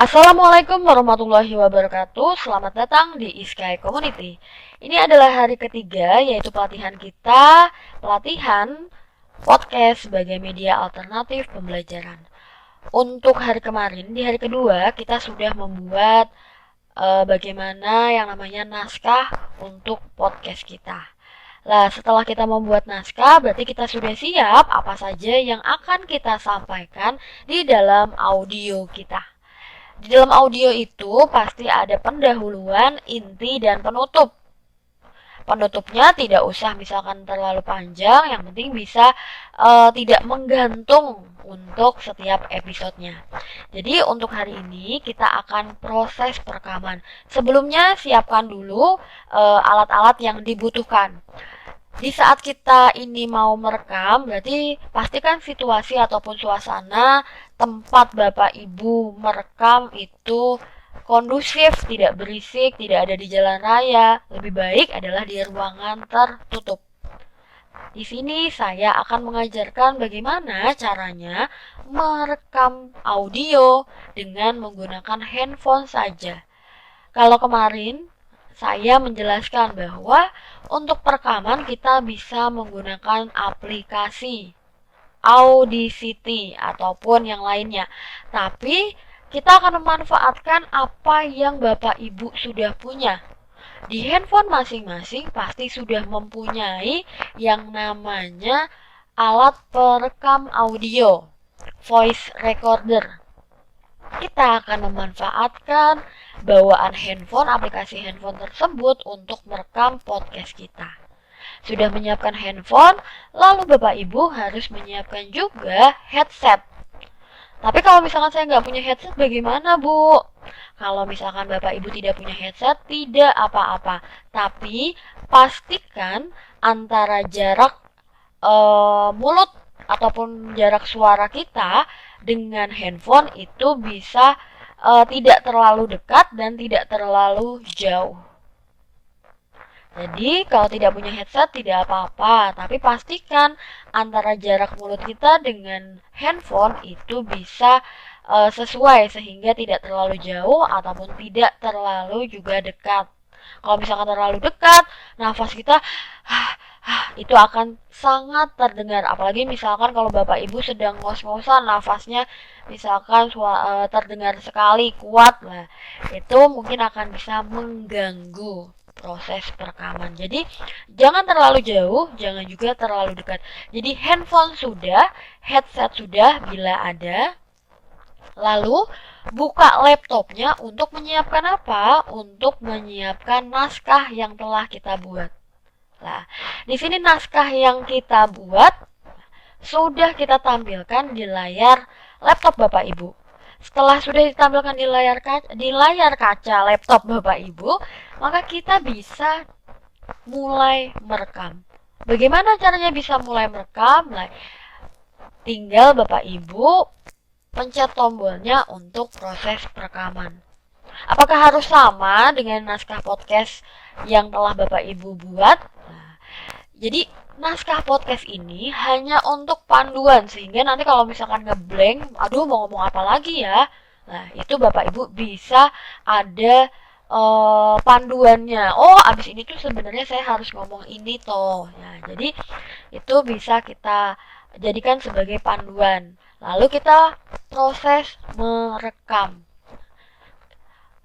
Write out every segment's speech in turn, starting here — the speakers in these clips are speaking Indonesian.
Assalamualaikum warahmatullahi wabarakatuh. Selamat datang di Iskai Community. Ini adalah hari ketiga, yaitu pelatihan podcast sebagai media alternatif pembelajaran. Untuk hari kemarin, di hari kedua, kita sudah membuat bagaimana yang namanya naskah untuk podcast kita. Lah, setelah kita membuat naskah, berarti kita sudah siap apa saja yang akan kita sampaikan di dalam audio kita. Di dalam audio itu pasti ada pendahuluan, inti, dan penutup. Penutupnya tidak usah misalkan terlalu panjang, yang penting bisa tidak menggantung untuk setiap episodenya. Jadi untuk hari ini kita akan proses perekaman. Sebelumnya siapkan dulu alat-alat yang dibutuhkan. Di saat kita ini mau merekam, berarti pastikan situasi ataupun suasana tempat Bapak Ibu merekam itu kondusif, tidak berisik, tidak ada di jalan raya. Lebih baik adalah di ruangan tertutup. Di sini saya akan mengajarkan bagaimana caranya merekam audio dengan menggunakan handphone saja. Kalau kemarin saya menjelaskan bahwa untuk perekaman kita bisa menggunakan aplikasi Audacity ataupun yang lainnya. Tapi kita akan memanfaatkan apa yang Bapak Ibu sudah punya. Di handphone masing-masing pasti sudah mempunyai yang namanya alat perekam audio, voice recorder. Kita akan memanfaatkan bawaan handphone, aplikasi handphone tersebut untuk merekam podcast kita. Sudah menyiapkan handphone, lalu Bapak Ibu harus menyiapkan juga headset. Tapi kalau misalkan saya nggak punya headset, bagaimana Bu? Kalau misalkan Bapak Ibu tidak punya headset, tidak apa-apa. Tapi pastikan antara jarak mulut ataupun jarak suara kita dengan handphone itu bisa tidak terlalu dekat dan tidak terlalu jauh. Jadi kalau tidak punya headset tidak apa-apa, tapi pastikan antara jarak mulut kita dengan handphone itu bisa sesuai sehingga tidak terlalu jauh ataupun tidak terlalu juga dekat. Kalau misalkan terlalu dekat, nafas kita itu akan sangat terdengar. Apalagi misalkan kalau Bapak Ibu sedang ngos-ngosan, nafasnya misalkan terdengar sekali kuat lah, itu mungkin akan bisa mengganggu proses perekaman. Jadi jangan terlalu jauh, jangan juga terlalu dekat. Jadi handphone sudah, headset sudah bila ada. Lalu buka laptopnya untuk menyiapkan apa? Untuk menyiapkan naskah yang telah kita buat. Nah, di sini naskah yang kita buat sudah kita tampilkan di layar laptop Bapak Ibu. Setelah sudah ditampilkan di layar kaca laptop Bapak Ibu, maka kita bisa mulai merekam. Bagaimana caranya bisa mulai merekam? Nah, tinggal Bapak Ibu pencet tombolnya untuk proses perekaman. Apakah harus sama dengan naskah podcast yang telah Bapak Ibu buat? Nah, jadi naskah podcast ini hanya untuk panduan sehingga nanti kalau misalkan ngeblank, aduh mau ngomong apa lagi ya? Nah, itu Bapak Ibu bisa ada panduannya. Oh, abis ini tuh sebenarnya saya harus ngomong ini toh. Ya, jadi itu bisa kita jadikan sebagai panduan. Lalu kita proses merekam.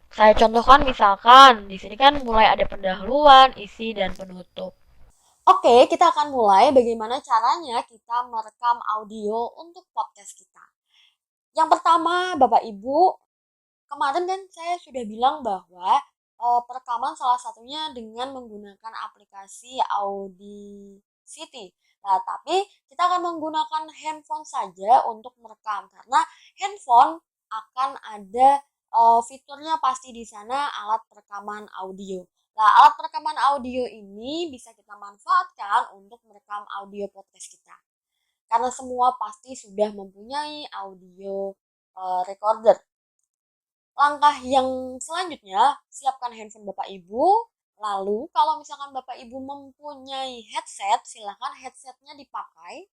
Saya contohkan misalkan di sini kan mulai ada pendahuluan, isi dan penutup. Oke, kita akan mulai bagaimana caranya kita merekam audio untuk podcast kita. Yang pertama, Bapak Ibu, kemarin kan saya sudah bilang bahwa perekaman salah satunya dengan menggunakan aplikasi Audacity. Nah, tapi kita akan menggunakan handphone saja untuk merekam karena handphone akan ada fiturnya pasti di sana alat perekaman audio. Nah, alat perekaman audio ini bisa kita manfaatkan untuk merekam audio podcast kita. Karena semua pasti sudah mempunyai audio recorder. Langkah yang selanjutnya, siapkan handphone Bapak Ibu. Lalu kalau misalkan Bapak Ibu mempunyai headset, silakan headsetnya dipakai.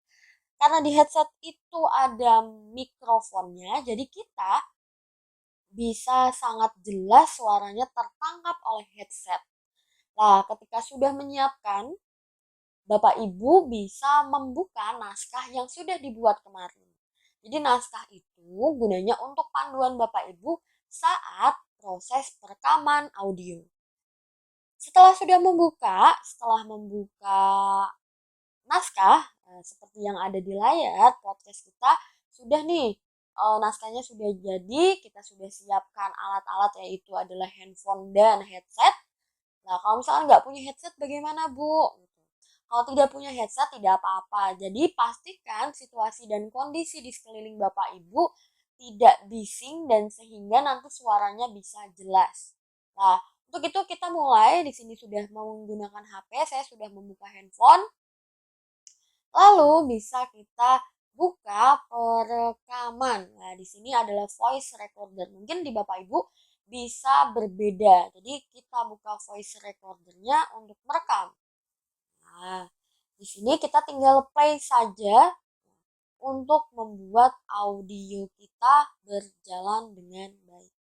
Karena di headset itu ada mikrofonnya, jadi kita bisa sangat jelas suaranya tertangkap oleh headset. Nah, ketika sudah menyiapkan, Bapak Ibu bisa membuka naskah yang sudah dibuat kemarin. Jadi naskah itu gunanya untuk panduan Bapak Ibu saat proses perekaman audio. Setelah membuka naskah, seperti yang ada di layar podcast kita, sudah nih, naskahnya sudah jadi, kita sudah siapkan alat-alat yaitu adalah handphone dan headset. Nah, kalau misalkan nggak punya headset bagaimana, Bu? Gitu. Kalau tidak punya headset tidak apa-apa. Jadi pastikan situasi dan kondisi di sekeliling Bapak Ibu tidak bising dan sehingga nanti suaranya bisa jelas. Nah, untuk itu kita mulai. Di sini sudah menggunakan HP, saya sudah membuka handphone. Lalu bisa kita buka perekaman. Nah, di sini adalah voice recorder. Mungkin di Bapak Ibu bisa berbeda. Jadi kita buka voice recordernya untuk merekam. Nah, di sini kita tinggal play saja untuk membuat audio kita berjalan dengan baik.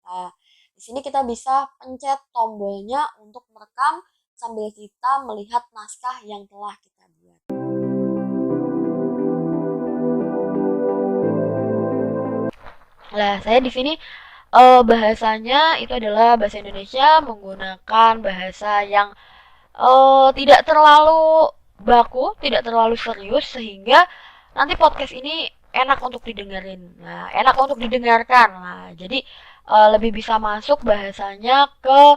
Nah, di sini kita bisa pencet tombolnya untuk merekam sambil kita melihat naskah yang telah kita buat. Lah, saya di sini bahasanya itu adalah bahasa Indonesia menggunakan bahasa yang tidak terlalu baku, tidak terlalu serius sehingga nanti podcast ini enak untuk didengerin. Nah, enak untuk didengarkan. Nah, jadi lebih bisa masuk bahasanya ke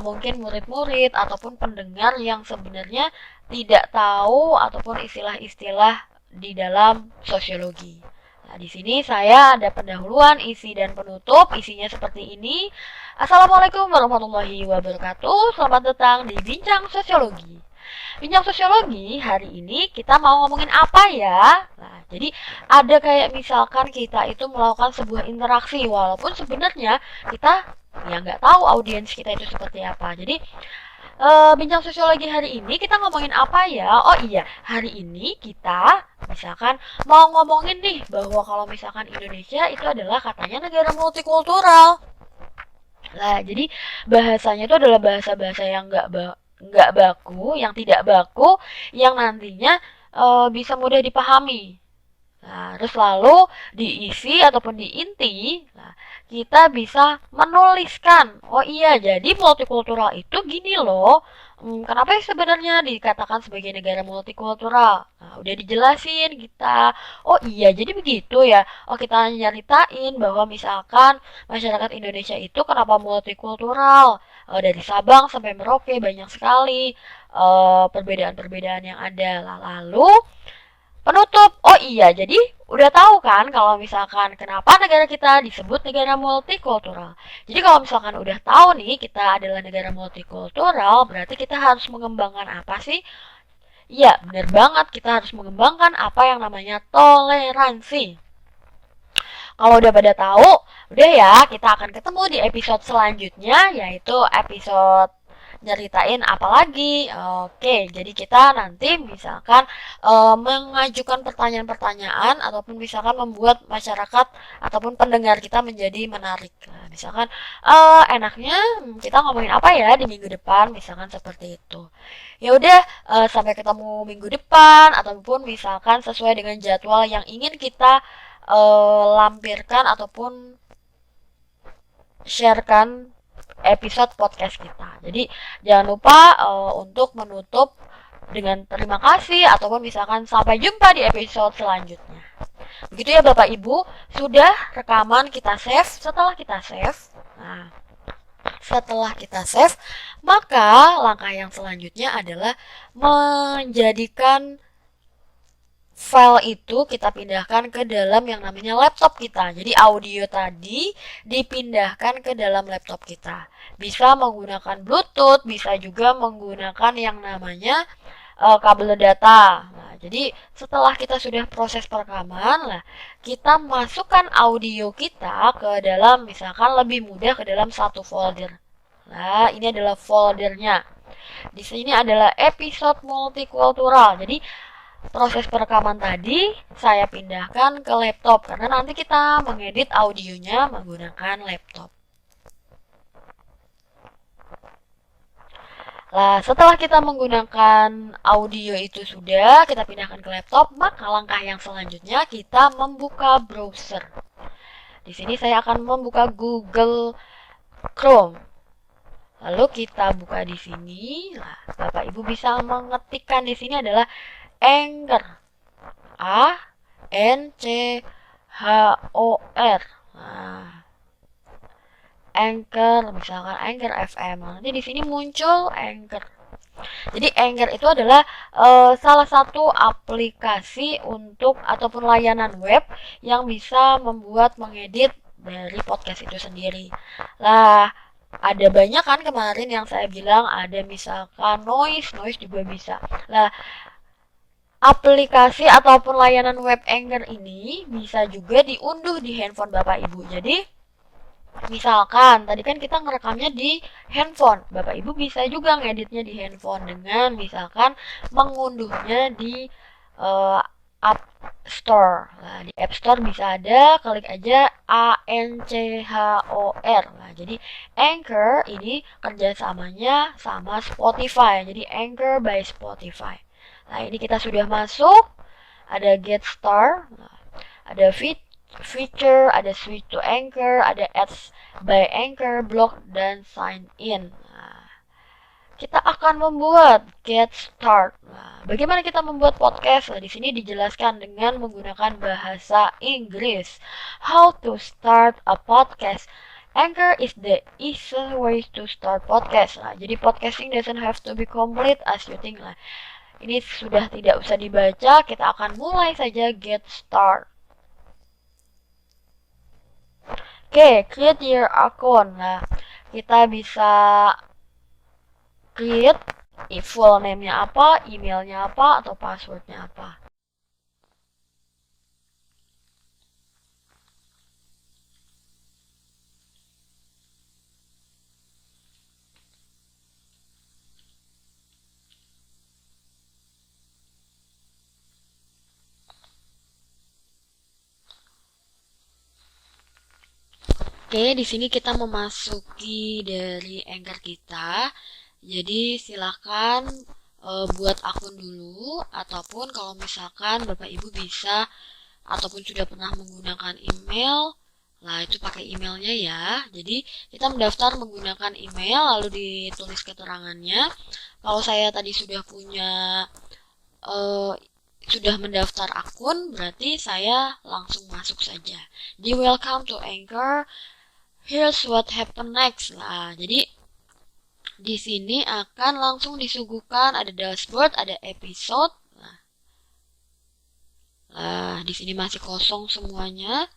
mungkin murid-murid ataupun pendengar yang sebenarnya tidak tahu ataupun istilah-istilah di dalam sosiologi. Nah, di sini saya ada pendahuluan, isi dan penutup. Isinya seperti ini. Assalamualaikum warahmatullahi wabarakatuh. Selamat datang di Bincang Sosiologi. Bincang Sosiologi hari ini kita mau ngomongin apa ya? Nah, jadi ada kayak misalkan kita itu melakukan sebuah interaksi walaupun sebenarnya kita ya nggak tahu audiens kita itu seperti apa. Jadi bincang sosiologi hari ini kita ngomongin apa ya? Oh iya, hari ini kita misalkan mau ngomongin nih bahwa kalau misalkan Indonesia itu adalah katanya negara multikultural. Lah, jadi bahasanya itu adalah bahasa-bahasa yang nggak baku, yang tidak baku, yang nantinya bisa mudah dipahami. Nah, terus lalu diisi ataupun diinti, nah, kita bisa menuliskan. Oh iya, jadi multikultural itu gini loh. Kenapa sebenarnya dikatakan sebagai negara multikultural? Nah, udah dijelasin kita. Oh iya, jadi begitu ya. Oh, kita nyeritain bahwa misalkan masyarakat Indonesia itu kenapa multikultural? Dari Sabang sampai Merauke banyak sekali perbedaan-perbedaan yang ada. Lalu penutup. Oh iya, jadi udah tahu kan kalau misalkan kenapa negara kita disebut negara multikultural. Jadi kalau misalkan udah tahu nih kita adalah negara multikultural, berarti kita harus mengembangkan apa sih? Iya, bener banget kita harus mengembangkan apa yang namanya toleransi. Kalau udah pada tahu, udah ya, kita akan ketemu di episode selanjutnya, yaitu episode nyeritain apa lagi. Oke, jadi kita nanti misalkan mengajukan pertanyaan-pertanyaan ataupun misalkan membuat masyarakat ataupun pendengar kita menjadi menarik. Nah, misalkan enaknya kita ngomongin apa ya di minggu depan, misalkan seperti itu. Ya udah, sampai ketemu minggu depan ataupun misalkan sesuai dengan jadwal yang ingin kita lampirkan ataupun sharekan episode podcast kita. Jadi jangan lupa untuk menutup dengan terima kasih ataupun misalkan sampai jumpa di episode selanjutnya. Begitu ya Bapak Ibu, sudah rekaman kita save. Nah, setelah kita save, maka langkah yang selanjutnya adalah menjadikan file itu kita pindahkan ke dalam yang namanya laptop kita. Jadi audio tadi dipindahkan ke dalam laptop kita. Bisa menggunakan Bluetooth, bisa juga menggunakan yang namanya kabel data. Nah, jadi setelah kita sudah proses perekaman, lah kita masukkan audio kita ke dalam misalkan lebih mudah ke dalam satu folder. Nah, ini adalah foldernya. Di sini adalah episode multikultural. Jadi proses perekaman tadi saya pindahkan ke laptop karena nanti kita mengedit audionya menggunakan laptop. Nah, setelah kita menggunakan audio itu sudah, kita pindahkan ke laptop, maka langkah yang selanjutnya kita membuka browser. Di sini saya akan membuka Google Chrome. Lalu kita buka di sini. Nah, Bapak Ibu bisa mengetikkan di sini adalah Anchor. A N C H O R. Nah, Anchor, misalkan Anchor FM. Nanti di sini muncul Anchor. Jadi Anchor itu adalah salah satu aplikasi untuk ataupun layanan web yang bisa membuat mengedit dari podcast itu sendiri. Lah, ada banyak kan kemarin yang saya bilang ada misalkan noise juga bisa. Lah, aplikasi ataupun layanan web Anchor ini bisa juga diunduh di handphone Bapak Ibu. Jadi misalkan tadi kan kita ngerekamnya di handphone, Bapak Ibu bisa juga ngeditnya di handphone dengan misalkan mengunduhnya di App Store. Nah, di App Store bisa ada, klik aja ANCHOR. Nah, jadi Anchor ini kerjasamanya sama Spotify. Jadi Anchor by Spotify. Nah, ini kita sudah masuk, ada Get Start, nah, ada feature, ada switch to Anchor, ada ads by Anchor, block, dan sign in. Nah, kita akan membuat Get Start. Nah, bagaimana kita membuat podcast? Nah, di sini dijelaskan dengan menggunakan bahasa Inggris. How to start a podcast. Anchor is the easiest way to start podcast. Nah, jadi podcasting doesn't have to be complete as you think. Nah, ini sudah tidak usah dibaca, kita akan mulai saja get start. Oke, create your account. Nah, kita bisa create full name-nya apa, emailnya apa, atau passwordnya apa. Oke, di sini kita memasuki dari Anchor kita. Jadi silahkan buat akun dulu, ataupun kalau misalkan Bapak Ibu bisa ataupun sudah pernah menggunakan email, lah itu pakai emailnya ya. Jadi kita mendaftar menggunakan email lalu ditulis keterangannya. Kalau saya tadi sudah punya sudah mendaftar akun, berarti saya langsung masuk saja. Di welcome to Anchor. Here's what happen next. Nah, jadi di sini akan langsung disuguhkan ada dashboard, ada episode. Nah, di sini masih kosong semuanya.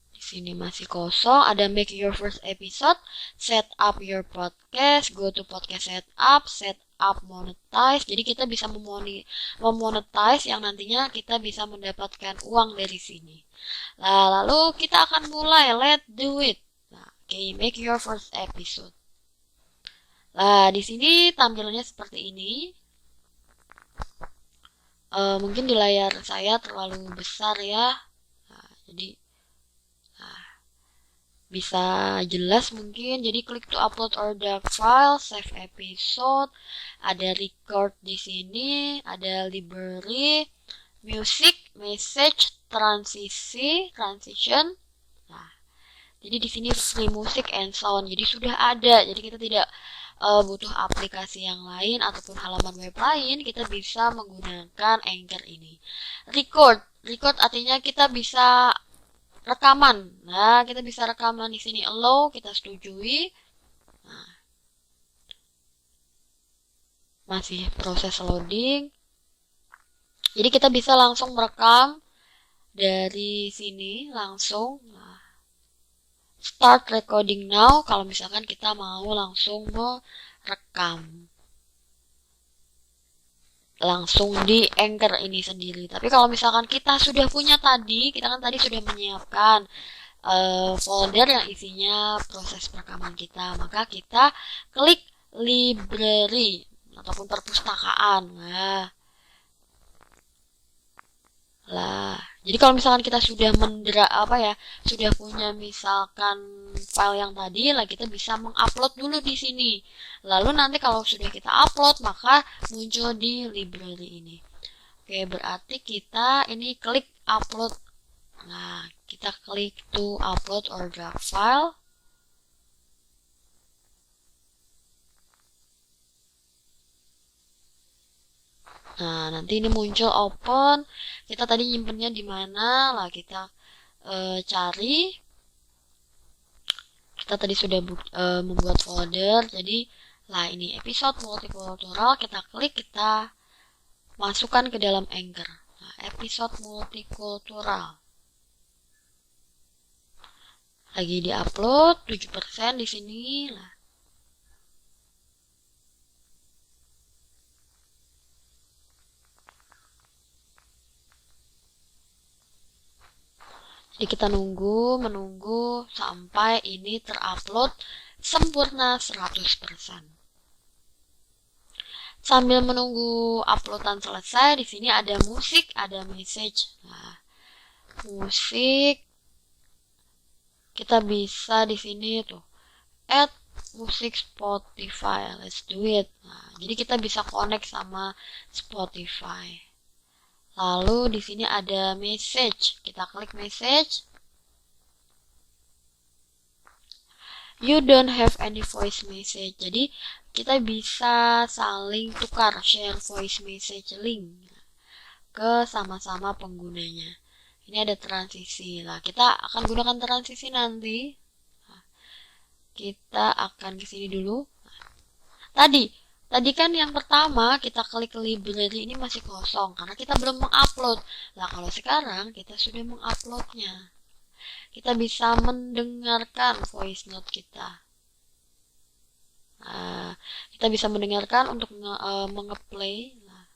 Di sini masih kosong. Ada make your first episode, set up your podcast, go to podcast setup, set up monetize. Jadi kita bisa memonetize yang nantinya kita bisa mendapatkan uang dari sini. Nah, lalu kita akan mulai, let's do it. Nah, okay, make your first episode. Nah, di sini tampilannya seperti ini. Mungkin di layar saya terlalu besar ya. Nah, jadi bisa jelas mungkin. Jadi klik to upload or download file, save episode, ada record di sini, ada library, music, message, transition. Nah, jadi di sini free music and sound. Jadi sudah ada. Jadi kita tidak butuh aplikasi yang lain ataupun halaman web lain. Kita bisa menggunakan Anchor ini. Record artinya kita bisa rekaman. Nah, kita bisa rekaman di sini. Allow, kita setujui. Nah, masih proses loading. Jadi kita bisa langsung merekam dari sini langsung. Nah, start recording now kalau misalkan kita mau langsung merekam langsung di Anchor ini sendiri. Tapi kalau misalkan kita sudah punya tadi, kita kan tadi sudah menyiapkan folder yang isinya proses perekaman kita, maka kita klik library ataupun perpustakaan. Nah, Lah, jadi kalau misalkan kita sudah sudah punya misalkan file yang tadi, lah kita bisa mengupload dulu di sini. Lalu nanti kalau sudah kita upload, maka muncul di library ini. Oke, berarti kita ini klik upload. Nah, kita klik to upload or draft file. Nah, nanti ini muncul open. Kita tadi nyimpennya di mana? Lah, kita cari. Kita tadi sudah membuat folder. Jadi, lah ini episode multikultural. Kita klik, kita masukkan ke dalam Anchor. Nah, episode multikultural. Lagi di-upload 7% di sini. Lah, jadi kita menunggu sampai ini terupload sempurna 100%. Sambil menunggu uploadan selesai, di sini ada musik, ada message. Nah, musik kita bisa di sini tuh add musik Spotify. Let's do it. Nah, jadi kita bisa connect sama Spotify. Lalu di sini ada message. Kita klik message. You don't have any voice message. Jadi kita bisa saling tukar share voice message link ke sama-sama penggunanya. Ini ada transisi. Lah, kita akan gunakan transisi nanti. Nah, kita akan ke sini dulu. Tadi kan yang pertama kita klik library ini masih kosong karena kita belum mengupload. Lah, kalau sekarang kita sudah menguploadnya. Kita bisa mendengarkan voice note kita. Nah, kita bisa mendengarkan untuk mengeplay. Nah,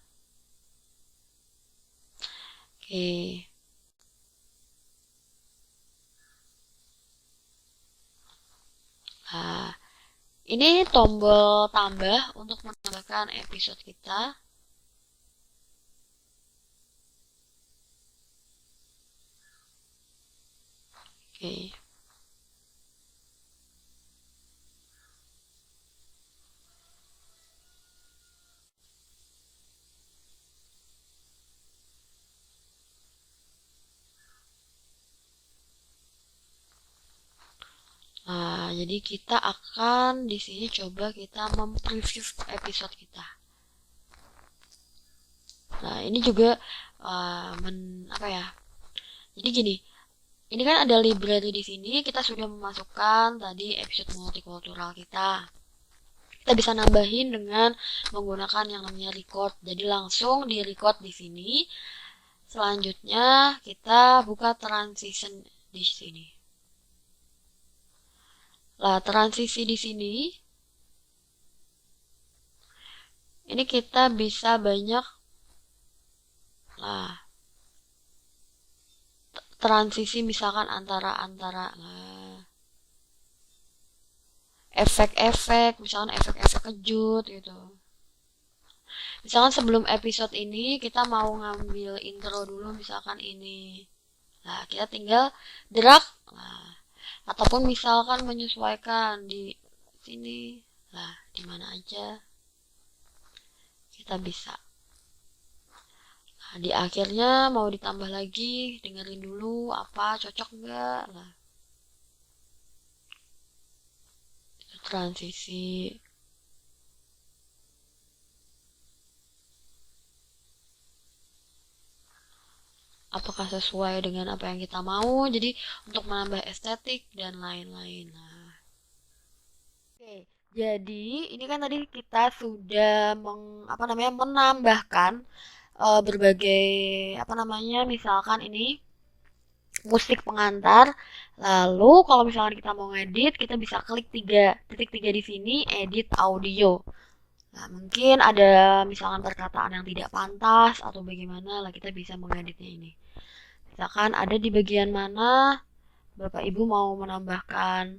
oke. Nah, ini tombol tambah untuk menambahkan episode kita. Oke. Nah, jadi kita akan di sini coba kita mempreview episode kita. Nah, ini juga apa ya? Jadi gini, ini kan ada library di sini, kita sudah memasukkan tadi episode multikultural kita. Kita bisa nambahin dengan menggunakan yang namanya record. Jadi langsung di record di sini. Selanjutnya kita buka transition di sini. Lah, transisi di sini ini kita bisa banyak lah transisi misalkan antara efek-efek, misalkan efek-efek kejut gitu. Misalkan sebelum episode ini kita mau ngambil intro dulu misalkan ini. Nah, kita tinggal drag. Nah, ataupun misalkan menyesuaikan di sini. Nah, di mana aja kita bisa. Nah, di akhirnya mau ditambah lagi, dengerin dulu apa cocok enggak. Nah, transisi. Apakah sesuai dengan apa yang kita mau, jadi untuk menambah estetik dan lain-lain. Nah, oke, jadi ini kan tadi kita sudah menambahkan berbagai misalkan ini musik pengantar. Lalu kalau misalkan kita mau ngedit, kita bisa klik titik tiga di sini, edit audio. Nah, mungkin ada misalkan perkataan yang tidak pantas atau bagaimana, lah kita bisa mengeditnya ini. Misalkan ada di bagian mana Bapak Ibu mau menambahkan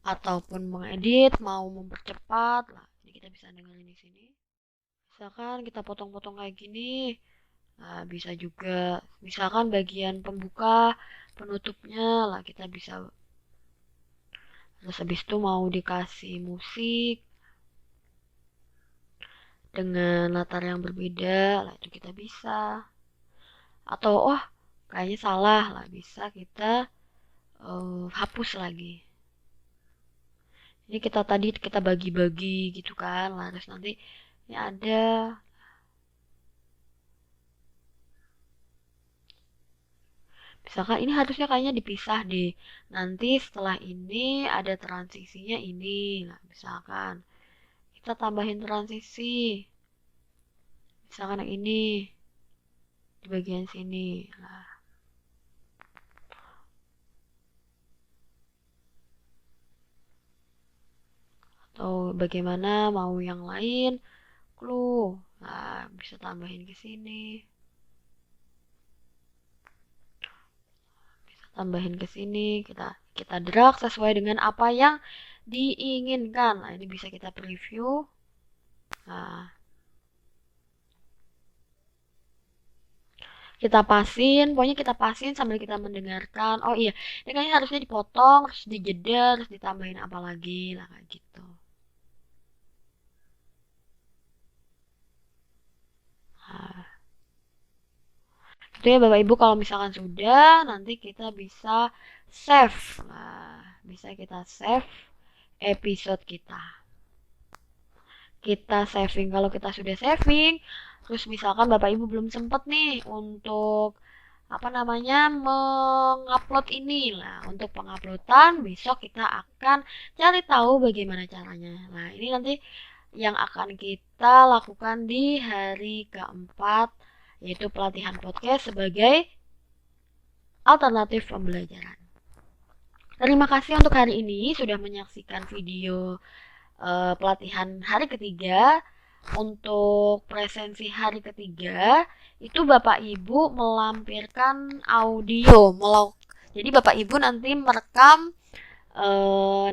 ataupun mengedit, mau mempercepat, lah jadi kita bisa dengerin di sini. Misalkan kita potong-potong kayak gini, Nah, bisa juga misalkan bagian pembuka, penutupnya lah kita bisa. Terus habis itu mau dikasih musik dengan latar yang berbeda, lah itu kita bisa. Atau kayaknya salah lah, bisa kita hapus lagi. Ini kita bagi-bagi gitu kan, lah terus nanti ini ada. Misalkan ini harusnya kayaknya dipisah deh. Nanti setelah ini ada transisinya ini. Nah, misalkan kita tambahin transisi. Misalkan yang ini di bagian sini. Nah, atau bagaimana mau yang lain, clue. Nah, bisa tambahin ke sini. Bisa tambahin ke sini. Kita drag sesuai dengan apa yang diinginkan. Nah, ini bisa kita preview. Nah, pokoknya kita pasin sambil kita mendengarkan. Oh iya, ini kayaknya harusnya dipotong, terus dijeda, terus ditambahin apa lagi lah kayak gitu. Nah, itu ya Bapak Ibu, kalau misalkan sudah, nanti kita bisa save. Nah, bisa kita save episode kita. Kita saving. Kalau kita sudah saving, terus misalkan Bapak Ibu belum sempat nih untuk mengupload ini lah. Untuk penguploadan besok kita akan cari tahu bagaimana caranya. Nah, ini nanti yang akan kita lakukan di hari keempat, yaitu pelatihan podcast sebagai alternatif pembelajaran. Terima kasih untuk hari ini sudah menyaksikan video pelatihan hari ketiga. Untuk presensi hari ketiga itu Bapak Ibu melampirkan audio. Jadi Bapak Ibu nanti merekam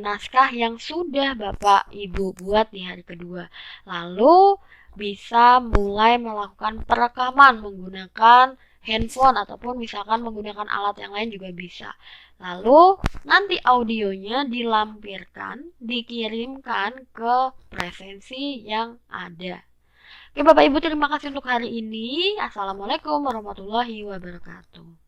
naskah yang sudah Bapak Ibu buat di hari kedua. Lalu bisa mulai melakukan perekaman menggunakan handphone ataupun misalkan menggunakan alat yang lain juga bisa. Lalu nanti audionya dilampirkan, dikirimkan ke presensi yang ada. Oke Bapak Ibu, terima kasih untuk hari ini. Assalamualaikum warahmatullahi wabarakatuh.